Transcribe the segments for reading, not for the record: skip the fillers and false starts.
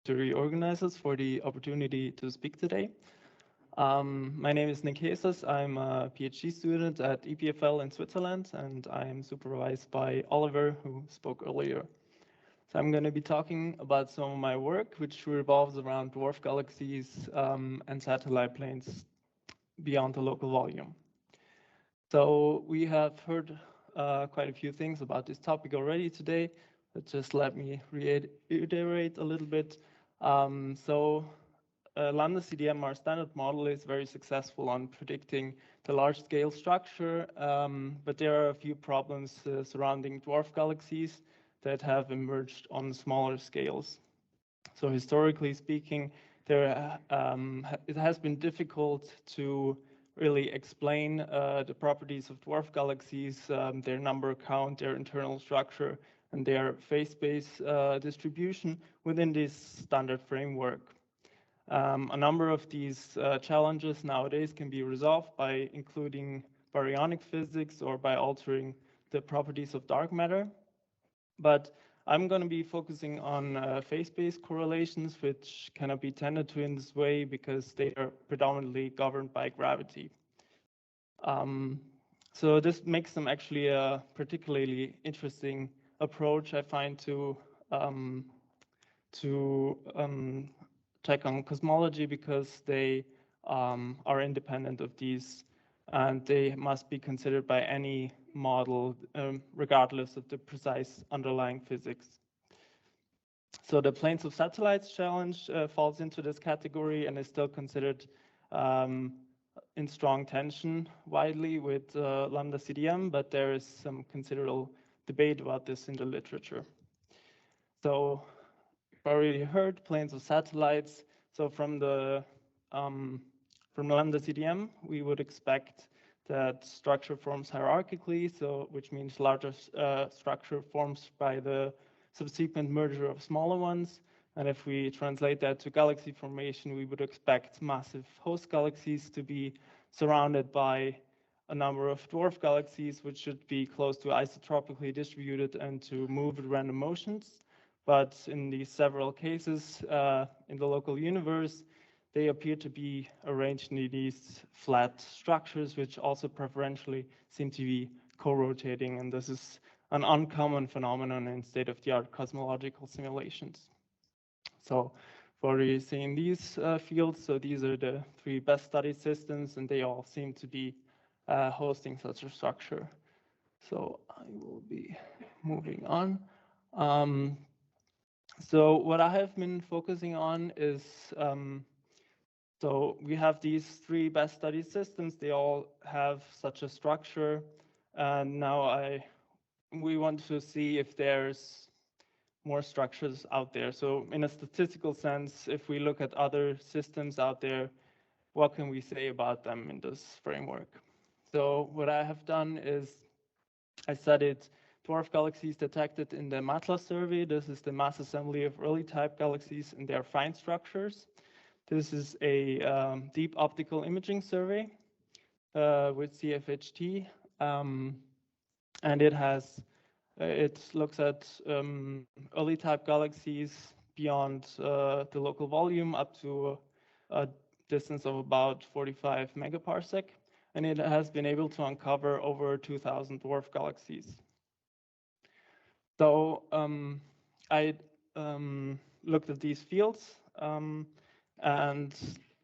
jury organizers for the opportunity to speak today. My name is Nick Heesters. I'm a PhD student at EPFL in Switzerland, and I'm supervised by Oliver, who spoke earlier. So I'm going to be talking about some of my work, which revolves around dwarf galaxies and satellite planes beyond the local volume. So we have heard quite a few things about this topic already today, but just let me reiterate a little bit. Lambda CDM, our standard model, is very successful on predicting the large-scale structure, but there are a few problems surrounding dwarf galaxies that have emerged on smaller scales. So historically speaking, it has been difficult to really explain the properties of dwarf galaxies, their number count, their internal structure, and their phase space distribution within this standard framework. A number of these challenges nowadays can be resolved by including baryonic physics or by altering the properties of dark matter. But I'm going to be focusing on phase-space correlations, which cannot be tended to in this way because they are predominantly governed by gravity. So this makes them actually a particularly interesting approach, I find, to check on cosmology, because they are independent of these, and they must be considered by any model, regardless of the precise underlying physics. So the planes of satellites challenge falls into this category and is still considered in strong tension widely with Lambda CDM, but there is some considerable debate about this in the literature. So you've already heard planes of satellites. So from Lambda CDM, we would expect that structure forms hierarchically, so which means larger structure forms by the subsequent merger of smaller ones. And if we translate that to galaxy formation, we would expect massive host galaxies to be surrounded by a number of dwarf galaxies, which should be close to isotropically distributed and to move with random motions. But in these several cases in the local universe, they appear to be arranged in these flat structures, which also preferentially seem to be co-rotating. And this is an uncommon phenomenon in state-of-the-art cosmological simulations. So for seeing these fields, so these are the 3 best studied systems, and they all seem to be hosting such a structure. So I will be moving on. So what I have been focusing on is, so we have these 3 best studied systems. They all have such a structure. And now we want to see if there's more structures out there. So in a statistical sense, if we look at other systems out there, what can we say about them in this framework? So what I have done is I studied dwarf galaxies detected in the MATLAS survey. This is the mass assembly of early type galaxies and their fine structures. This is a deep optical imaging survey with CFHT, and it looks at early type galaxies beyond the local volume up to a distance of about 45 megaparsec, and it has been able to uncover over 2,000 dwarf galaxies. So I looked at these fields and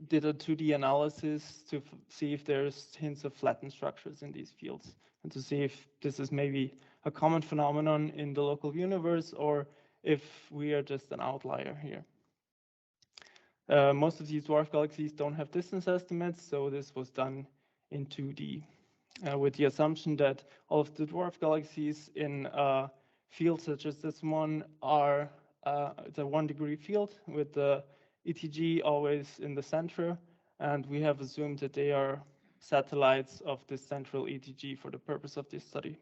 did a 2D analysis to see if there's hints of flattened structures in these fields, and to see if this is maybe a common phenomenon in the local universe or if we are just an outlier here. Most of these dwarf galaxies don't have distance estimates, so this was done in 2D with the assumption that all of the dwarf galaxies in fields such as this one are it's a 1-degree field with the ETG always in the center, and we have assumed that they are satellites of this central ETG for the purpose of this study.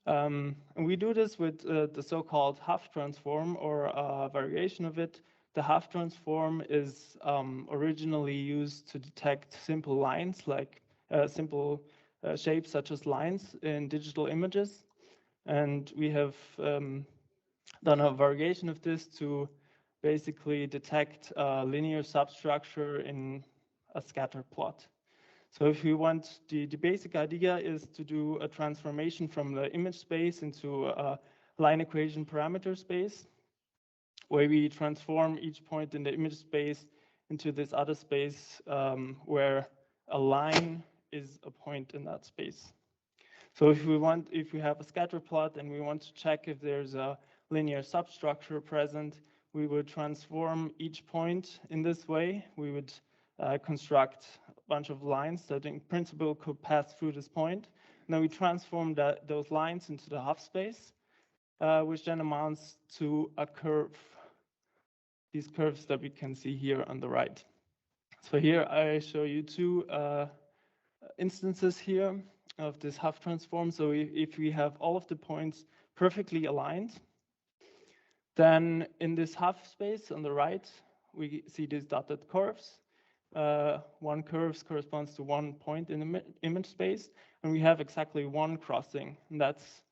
And we do this with the so-called half transform, or a variation of it. The half transform is originally used to detect simple lines, like simple shapes such as lines in digital images. And we have done a variation of this to basically detect a linear substructure in a scatter plot. So if we want, the basic idea is to do a transformation from the image space into a line equation parameter space, where we transform each point in the image space into this other space where a line is a point in that space. So if we have a scatter plot and we want to check if there's a linear substructure present, we would transform each point in this way. We would construct a bunch of lines that in principle could pass through this point. And then we transform those lines into the half space, which then amounts to a curve. These curves that we can see here on the right. So here I show you two instances here of this half transform. So if we have all of the points perfectly aligned, then in this half space on the right, we see these dotted curves. One curve corresponds to one point in the image space, and we have exactly one crossing, and that's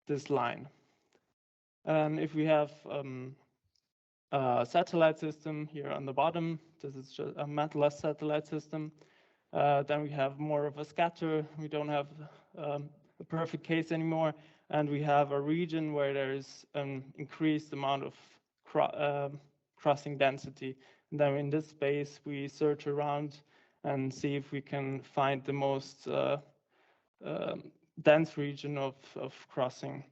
this line. And if we have a satellite system here on the bottom, this is just a matless satellite system, then we have more of a scatter. We don't have a perfect case anymore, and we have a region where there is an increased amount of crossing density. And then in this space, we search around and see if we can find the most dense region of crossing.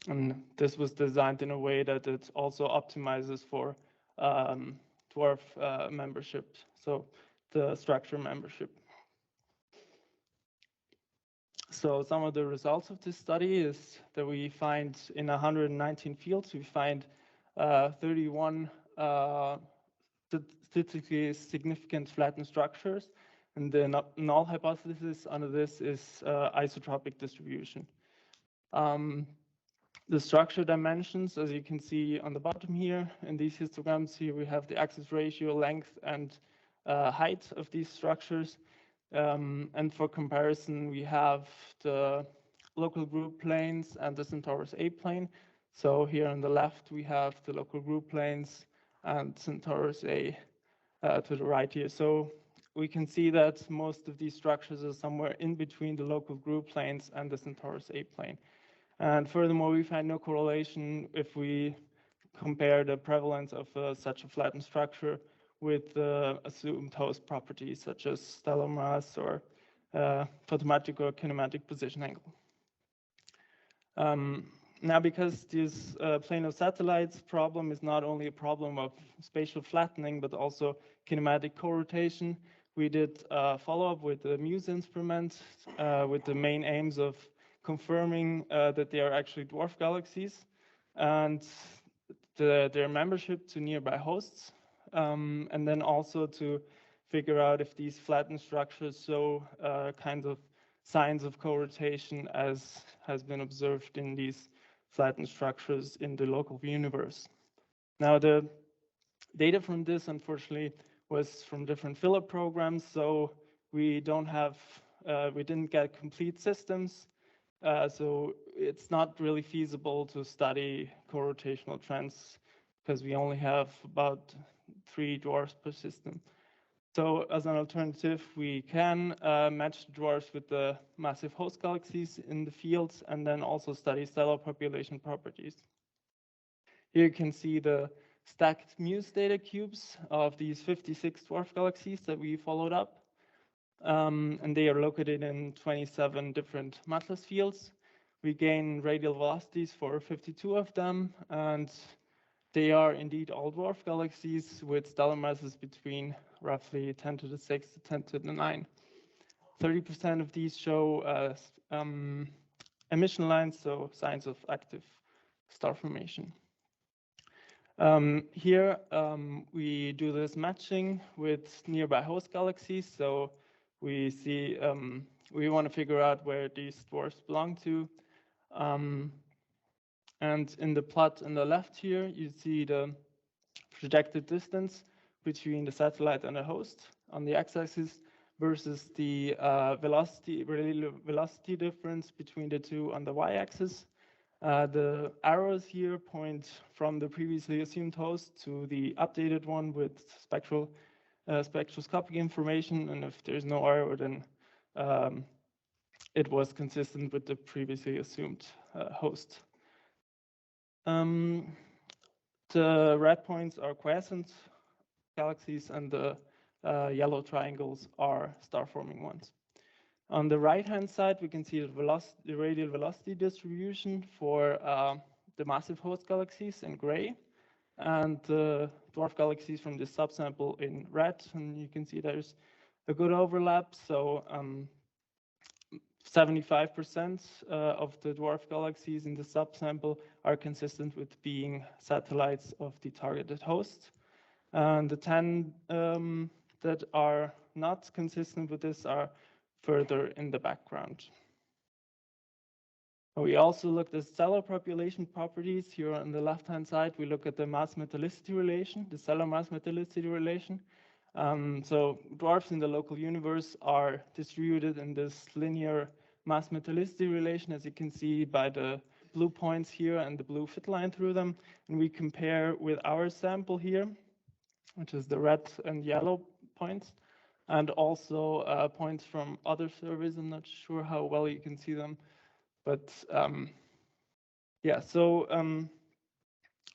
And this was designed in a way that it also optimizes for Dwarf membership, so the structure membership. So some of the results of this study is that we find in 119 fields, we find 31 statistically significant flattened structures. And the null hypothesis under this is isotropic distribution. The structure dimensions, as you can see on the bottom here, in these histograms here, we have the axis ratio, length, and height of these structures. And for comparison, we have the local group planes and the Centaurus A plane. So here on the left, we have the local group planes and Centaurus A to the right here. So we can see that most of these structures are somewhere in between the local group planes and the Centaurus A plane. And furthermore, we find no correlation if we compare the prevalence of such a flattened structure with assumed host properties such as stellar mass or photometric or kinematic position angle. Now, because this plane of satellites problem is not only a problem of spatial flattening, but also kinematic co-rotation, we did a follow-up with the MUSE instrument with the main aims of confirming that they are actually dwarf galaxies and their membership to nearby hosts, and then also to figure out if these flattened structures show kinds of signs of co-rotation as has been observed in these flattened structures in the local universe. Now, the data from this, unfortunately, was from different filler programs, so we didn't get complete systems. So it's not really feasible to study co-rotational trends because we only have about 3 dwarfs per system. So as an alternative, we can match the dwarfs with the massive host galaxies in the fields and then also study stellar population properties. Here you can see the stacked MUSE data cubes of these 56 dwarf galaxies that we followed up. And they are located in 27 different matless fields. We gain radial velocities for 52 of them, and they are indeed all dwarf galaxies with stellar masses between roughly 10 to the 6 to 10 to the 9. 30% of these show emission lines, so signs of active star formation. Here we do this matching with nearby host galaxies. So we see we want to figure out where these dwarfs belong to. And in the plot on the left here, you see the projected distance between the satellite and the host on the x-axis versus the velocity difference between the two on the y-axis. The arrows here point from the previously assumed host to the updated one with spectroscopic information, and if there's no arrow, then it was consistent with the previously assumed host. The red points are quiescent galaxies, and the yellow triangles are star-forming ones. On the right-hand side, we can see the radial velocity distribution for the massive host galaxies in gray, and the dwarf galaxies from this subsample in red. And you can see there's a good overlap. So 75% of the dwarf galaxies in the subsample are consistent with being satellites of the targeted host. And the 10 that are not consistent with this are further in the background. We also looked at stellar population properties. Here on the left-hand side, we look at the mass metallicity relation, the stellar mass metallicity relation. So dwarfs in the local universe are distributed in this linear mass metallicity relation, as you can see by the blue points here and the blue fit line through them. And we compare with our sample here, which is the red and yellow points, and also points from other surveys. I'm not sure how well you can see them, but yeah, so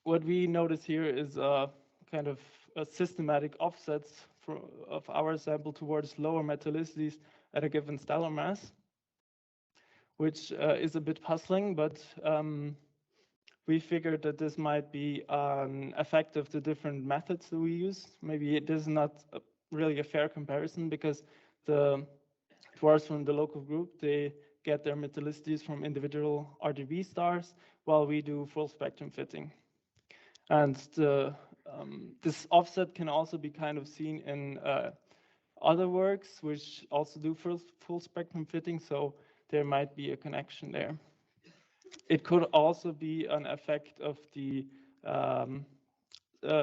what we notice here is a kind of a systematic offsets of our sample towards lower metallicities at a given stellar mass, which is a bit puzzling, but we figured that this might be an effect of the different methods that we use. Maybe it is not really a fair comparison, because the dwarfs from the local group, they get their metallicities from individual RGB stars, while we do full spectrum fitting. And this offset can also be kind of seen in other works, which also do full spectrum fitting, so there might be a connection there. It could also be an effect of the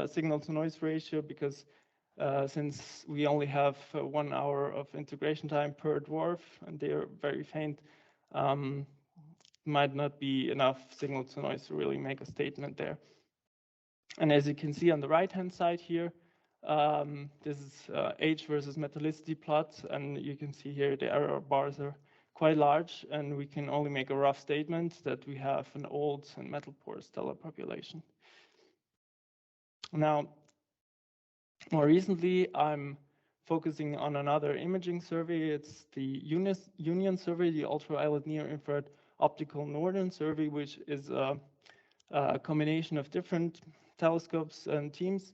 signal to noise ratio, because since we only have 1 hour of integration time per dwarf, and they are very faint, might not be enough signal to noise to really make a statement there. And as you can see on the right-hand side here, this is age versus metallicity plot, and you can see here the error bars are quite large, and we can only make a rough statement that we have an old and metal-poor stellar population. Now, more recently, I'm focusing on another imaging survey. It's the Union survey, the ultraviolet near-infrared optical northern survey, which is a combination of different telescopes and teams.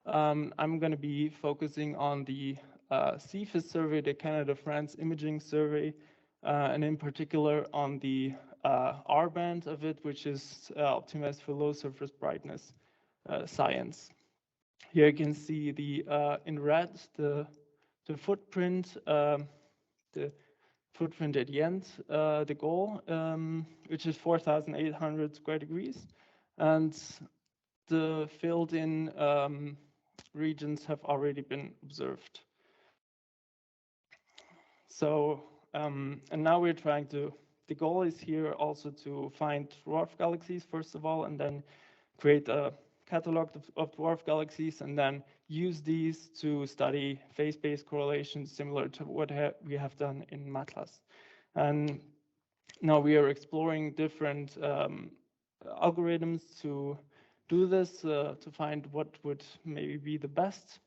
I'm going to be focusing on the CFIS survey, the Canada-France imaging survey, and in particular on the R band of it, which is optimized for low surface brightness science. Here you can see the in red the footprint, the footprint at the end, the goal, which is 4,800 square degrees, and the filled-in regions have already been observed. So, and now we're trying to, the goal is here also to find dwarf galaxies, first of all, and then create a catalog of dwarf galaxies, and then use these to study phase-based correlations similar to what we have done in MATLAS. And now we are exploring different algorithms to do this, to find what would maybe be the best.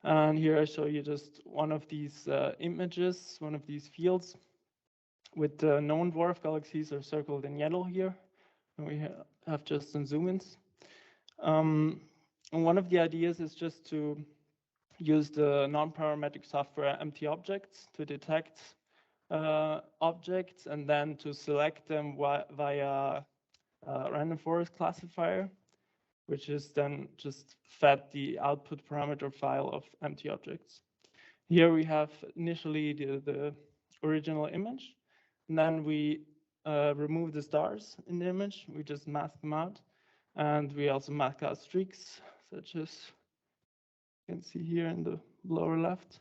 And here I show you just one of these images, one of these fields, with the known dwarf galaxies are circled in yellow here. And we have just some zoom-ins. And one of the ideas is just to use the non-parametric software empty objects to detect objects, and then to select them via random forest classifier, which is then just fed the output parameter file of empty objects. Here we have initially the original image, and then we remove the stars in the image. We just mask them out, and we also mask out streaks, such as you can see here in the lower left.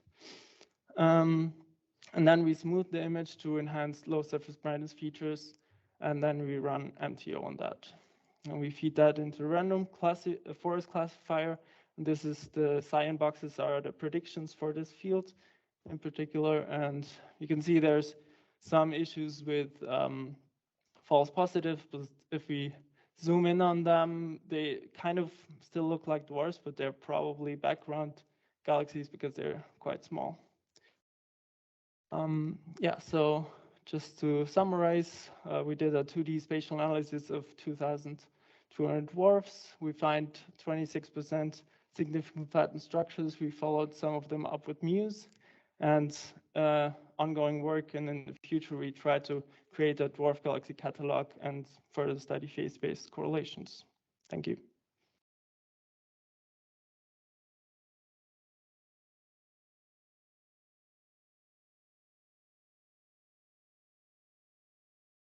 And then we smooth the image to enhance low surface brightness features. and then we run MTO on that. And we feed that into a random forest classifier. And this is the cyan boxes are the predictions for this field in particular. And you can see there's some issues with false positives, but if we zoom in on them, they kind of still look like dwarfs, but they're probably background galaxies because they're quite small. Yeah, so just to summarize, we did a 2D spatial analysis of 2,200 dwarfs. We find 26% significant flattened structures. We followed some of them up with Muse, and ongoing work, and in the future we try to create a dwarf galaxy catalog and further study phase-based correlations. Thank you.